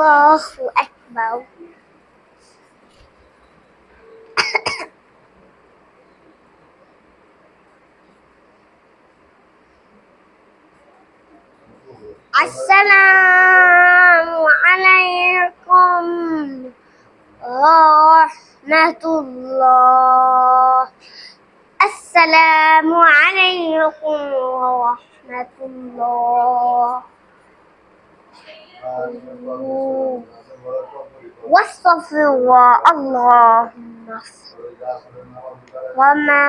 Allahu Akbar. Assalamualaikum warahmatullah. Assalamualaikum warahmatullah. Wastaghfirullah Allahumma wama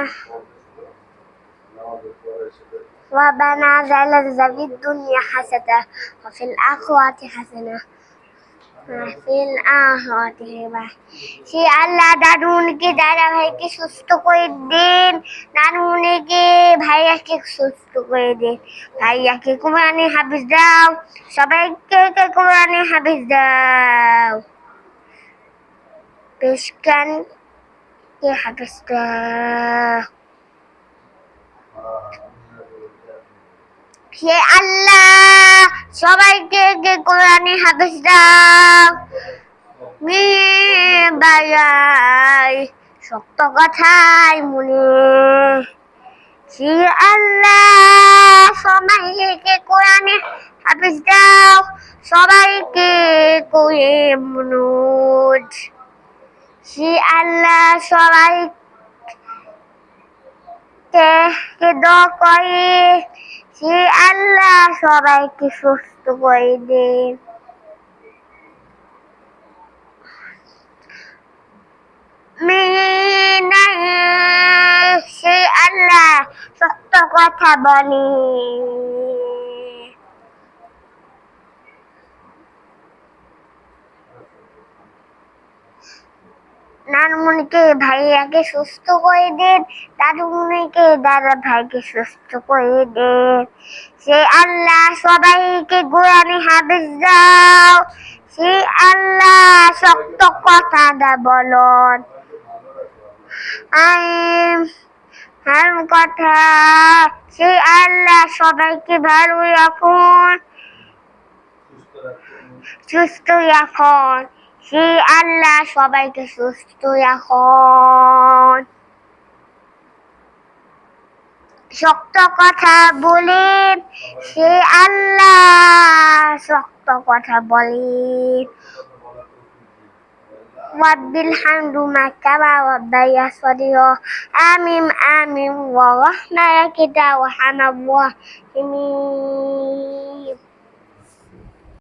Rabbana zalazza fid dunya hasanah wa fil akhirati hasanah fil আখিরাতি সে আল্লাহ দাদুনকে দাদা ভাইকে সুস্থ করে দিন, নানুমনিকে ভাইয়াকে সুস্থ করে দিন, ভাইয়াকে কোরআনে হাফেজ দাও, সবাইকে কোরআনে হাফেজ দাও, পেশকানকে হাফেজ দাও। হে আল্লাহ সবাইকে কোরআনে হাফেজ দাও। ভাই শক্ত কথাই মনে, হে আল্লাহ সবাইকে কোরআনে হাফেজ দাও, সবাইকে করে মনোজ, হে আল্লাহ সবাইকে দোয়া করে, হে আল্লাহ সবাইকে সুস্থ করে দিন। সে আল্লাহ সত্য কথা বলি, নানুমনিকে ভাইয়াকে সুস্থ করে দিন, দাদুমনিকে দাদা ভাইকে সুস্থ করে দিন, সে আল্লাহ সবাইকে কোরআনে হাফেজ দাও, সে আল্লাহ শক্ত কথা বলুন, কথা, সে আল্লাহ সবাইকে ভালো রাখুন, সুস্থ রাখুন, সে আল্লাহ সবাইকে সুস্থ রাখুন। শক্ত কথা বলেন, সে আল্লাহ শক্ত কথা বলেন। ওয়াবিল হামদু মাকাবা ওয়াবাইয়া সদিও আমিন আমিন ওয়া রাহমাতুল্লাহি ওয়া হানাল্লাহি